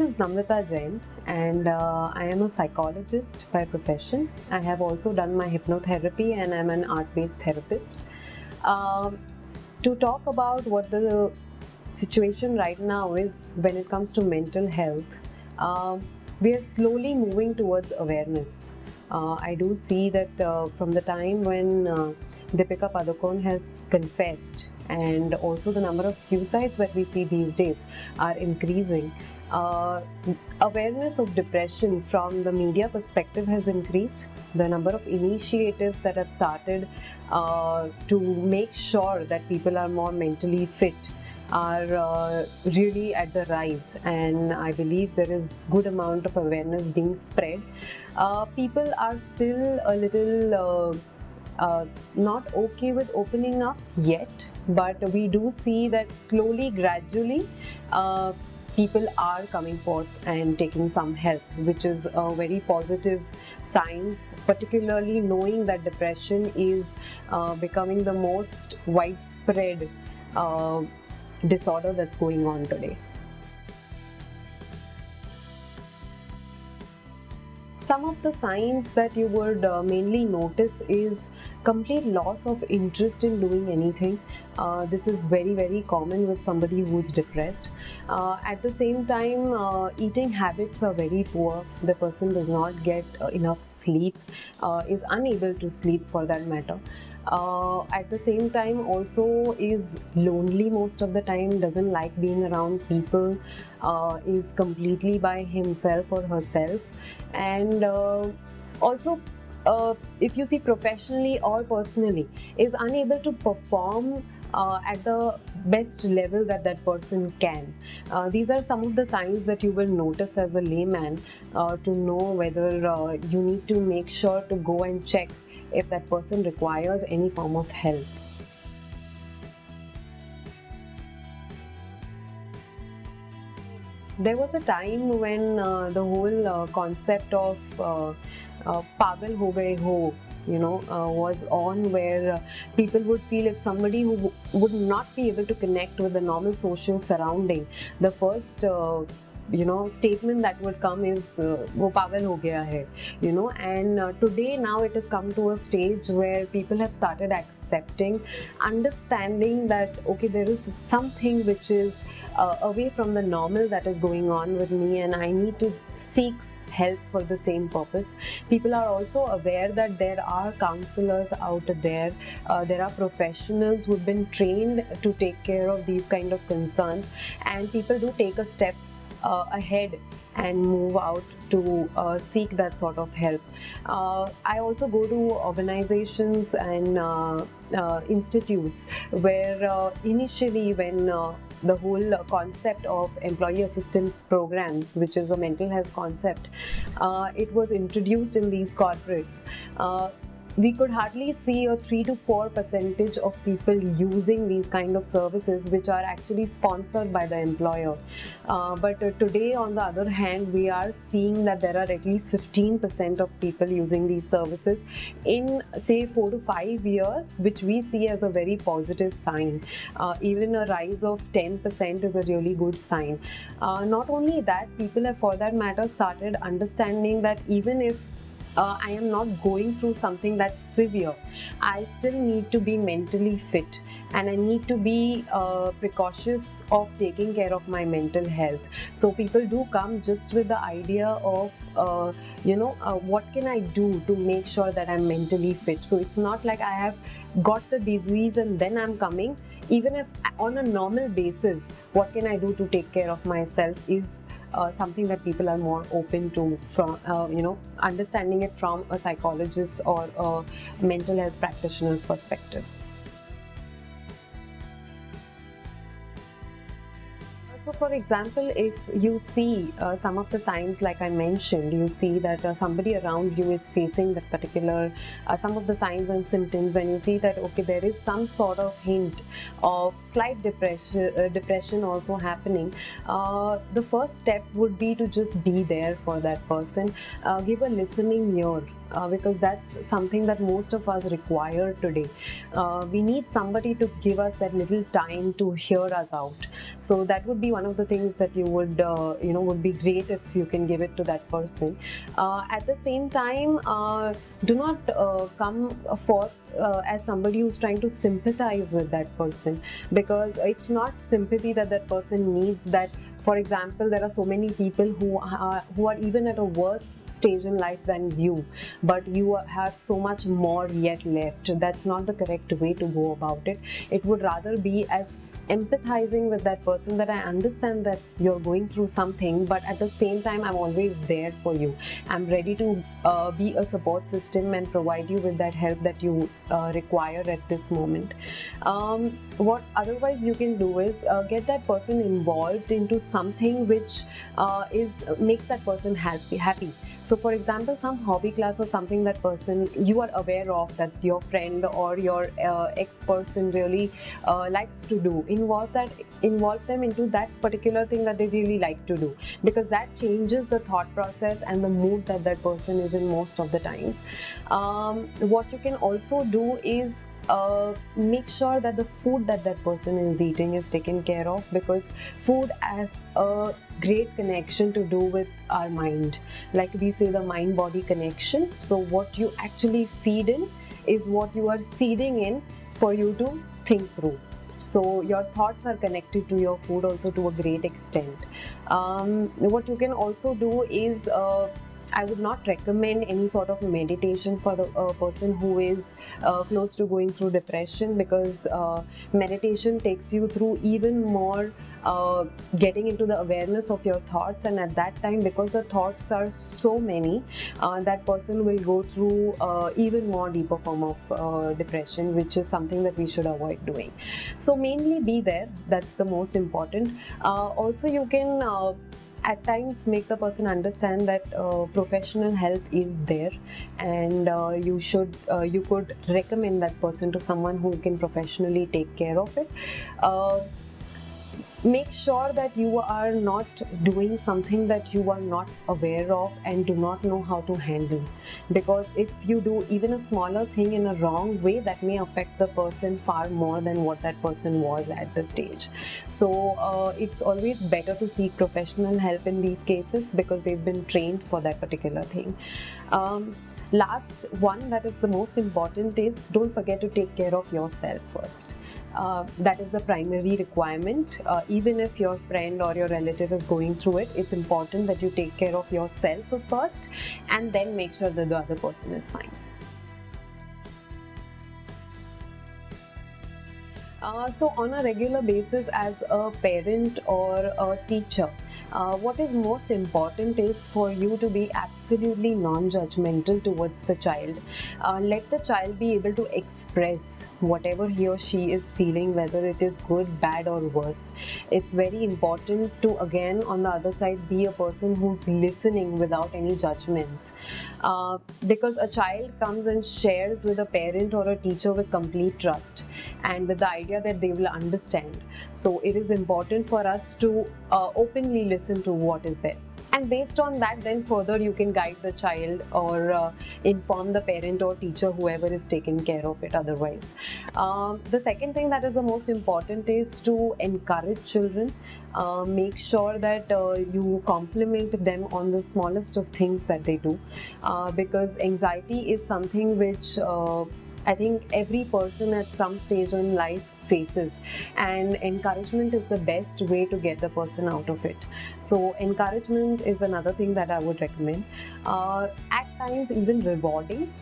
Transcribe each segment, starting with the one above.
is Namrata Jain, and I am a psychologist by profession. I have also done my hypnotherapy, and I'm an art-based therapist. Um, to talk about what the situation right now is when it comes to mental health, we are slowly moving towards awareness. I do see that from the time when Deepika Padukone has confessed, and also the number of suicides that we see these days are increasing. Uh, Awareness of depression from the media perspective has increased. The number of initiatives that have started to make sure that people are more mentally fit are really at the rise, and I believe there is good amount of awareness being spread. People are still a little not okay with opening up yet, but we do see that slowly, gradually, people are coming forth and taking some help, which is a very positive sign, particularly knowing that depression is becoming the most widespread disorder that's going on today. Some of the signs that you would mainly notice is complete loss of interest in doing anything. This is very, very common with somebody who's depressed. At the same time, eating habits are very poor. The person does not get enough sleep, is unable to sleep for that matter. At the same time, also is lonely most of the time, doesn't like being around people, is completely by himself or herself, and also if you see professionally or personally, is unable to perform at the best level that that person can. These are some of the signs that you will notice as a layman to know whether you need to make sure to go and check if that person requires any form of help. There was a time when the whole concept of pagal ho gaye ho, was on, where people would feel if somebody who would not be able to connect with the normal social surrounding, the first statement that would come is wo pagal ho gaya hai, and today now it has come to a stage where people have started accepting, understanding that okay, there is something which is away from the normal that is going on with me, and I need to seek help for the same purpose. People are also aware that there are counselors out there, there are professionals who've been trained to take care of these kind of concerns, and people do take a step ahead and move out to seek that sort of help. I also go to organizations and institutes where initially when the whole concept of employee assistance programs, which is a mental health concept, it was introduced in these corporates. We could hardly see a 3 to 4% of people using these kind of services, which are actually sponsored by the employer. But today, on the other hand, we are seeing that there are at least 15% of people using these services in, say, 4 to 5 years, which we see as a very positive sign. Even a rise of 10% is a really good sign. Not only that, people have, for that matter, started understanding that even if I am not going through something that's severe, I still need to be mentally fit, and I need to be precautious of taking care of my mental health. So people do come just with the idea of what can I do to make sure that I'm mentally fit. So it's not like I have got the disease and then I'm coming. Even if on a normal basis, what can I do to take care of myself is something that people are more open to, from understanding it from a psychologist or a mental health practitioner's perspective. So for example, if you see some of the signs like I mentioned, you see that somebody around you is facing that particular, some of the signs and symptoms, and you see that okay, there is some sort of hint of slight depression also happening, the first step would be to just be there for that person, give a listening ear because that's something that most of us require today. We need somebody to give us that little time to hear us out. So that would be one of the things that you would would be great if you can give it to that person. At the same time, do not come forth as somebody who's trying to sympathize with that person, because it's not sympathy that that person needs. That, for example, there are so many people who are even at a worse stage in life than you, but you have so much more yet left. That's not the correct way to go about it. It would rather be as empathizing with that person, that I understand that you're going through something, but at the same time, I'm always there for you. I'm ready to be a support system and provide you with that help that you require at this moment. What otherwise you can do is get that person involved into something which makes that person happy. So, for example, some hobby class or something that person you are aware of that your friend or your ex-person really likes to do. Involve them into that particular thing that they really like to do, because that changes the thought process and the mood that that person is in most of the times. What you can also do is make sure that the food that that person is eating is taken care of, because food has a great connection to do with our mind. Like we say, the mind-body connection. So what you actually feed in is what you are seeding in for you to think through. So your thoughts are connected to your food also to a great extent. What you can also do is I would not recommend any sort of meditation for the person who is close to going through depression, because meditation takes you through even more getting into the awareness of your thoughts, and at that time, because the thoughts are so many, that person will go through even more deeper form of depression, which is something that we should avoid doing. So mainly be there, that's the most important. Also you can at times make the person understand that professional help is there, and you could recommend that person to someone who can professionally take care of it. Make sure that you are not doing something that you are not aware of and do not know how to handle, because if you do even a smaller thing in a wrong way, that may affect the person far more than what that person was at the stage. So it's always better to seek professional help in these cases, because they've been trained for that particular thing. Last one, that is the most important, is don't forget to take care of yourself first. That is the primary requirement. Even if your friend or your relative is going through it, it's important that you take care of yourself first, and then make sure that the other person is fine. So on a regular basis, as a parent or a teacher, what is most important is for you to be absolutely non-judgmental towards the child. Let the child be able to express whatever he or she is feeling, whether it is good, bad or worse. It's very important to, again, on the other side, be a person who's listening without any judgments. Because a child comes and shares with a parent or a teacher with complete trust and with the idea that they will understand. So it is important for us to openly listen to what is there. And based on that, then further you can guide the child or inform the parent or teacher, whoever is taking care of it otherwise. The second thing that is the most important is to encourage children. Make sure that you compliment them on the smallest of things that they do, because anxiety is something which I think every person at some stage in life faces, and encouragement is the best way to get the person out of it. So encouragement is another thing that I would recommend. At times even rewarding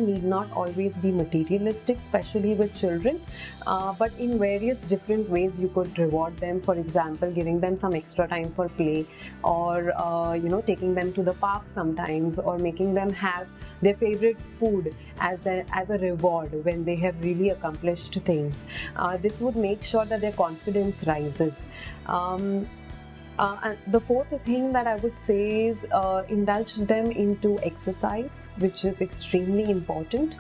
need not always be materialistic, especially with children, but in various different ways you could reward them. For example, giving them some extra time for play, or taking them to the park sometimes, or making them have their favorite food as a reward when they have really accomplished things. This would make sure that their confidence rises. And the fourth thing that I would say is indulge them into exercise, which is extremely important.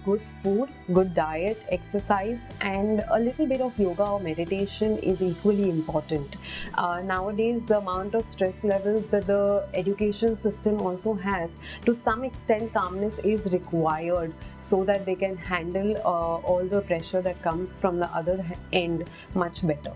Good food, good diet, exercise, and a little bit of yoga or meditation is equally important. Nowadays, the amount of stress levels that the education system also has, to some extent, calmness is required so that they can handle all the pressure that comes from the other end much better.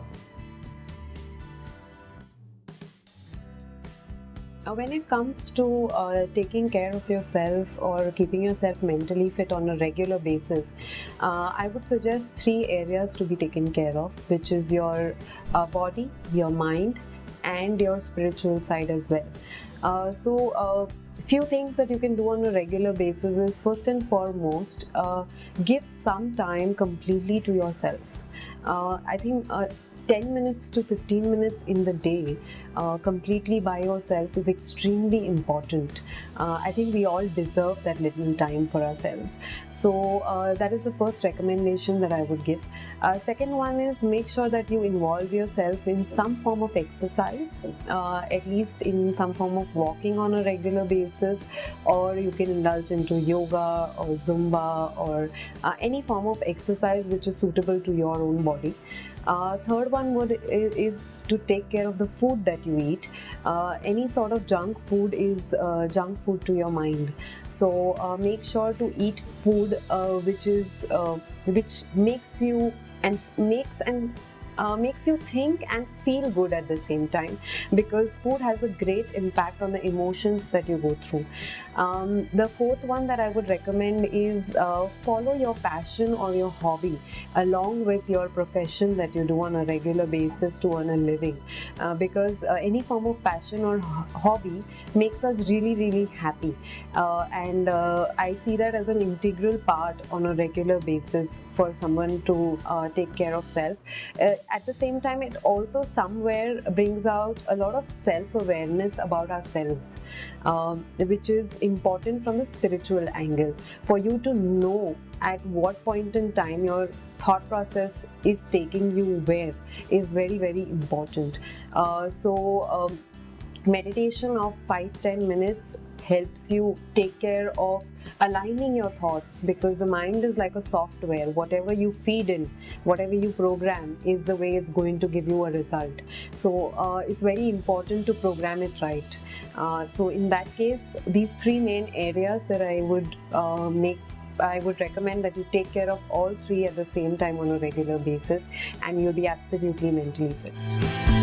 When it comes to taking care of yourself or keeping yourself mentally fit on a regular basis, I would suggest 3 areas to be taken care of, which is your body, your mind, and your spiritual side as well. Few things that you can do on a regular basis is, first and foremost, give some time completely to yourself. I think 10 minutes to 15 minutes in the day completely by yourself is extremely important. I think we all deserve that little time for ourselves. So that is the first recommendation that I would give. Second one is, make sure that you involve yourself in some form of exercise, at least in some form of walking on a regular basis, or you can indulge into yoga or Zumba or any form of exercise which is suitable to your own body. Third one is to take care of the food that you eat. Any sort of junk food is junk food to your mind. So make sure to eat food which makes you makes you think and feel good at the same time, because food has a great impact on the emotions that you go through. The fourth one that I would recommend is follow your passion or your hobby along with your profession that you do on a regular basis to earn a living, because any form of passion or hobby makes us really, really happy, and I see that as an integral part on a regular basis for someone to take care of self. At the same time, it also somewhere brings out a lot of self-awareness about ourselves, which is important from the spiritual angle. For you to know at what point in time your thought process is taking you where is very, very important. Meditation of 5-10 minutes helps you take care of aligning your thoughts, because the mind is like a software. Whatever you feed in, whatever you program, is the way it's going to give you a result. So it's very important to program it right. So in that case, these 3 main areas that I would recommend that you take care of all 3 at the same time on a regular basis, and you'll be absolutely mentally fit.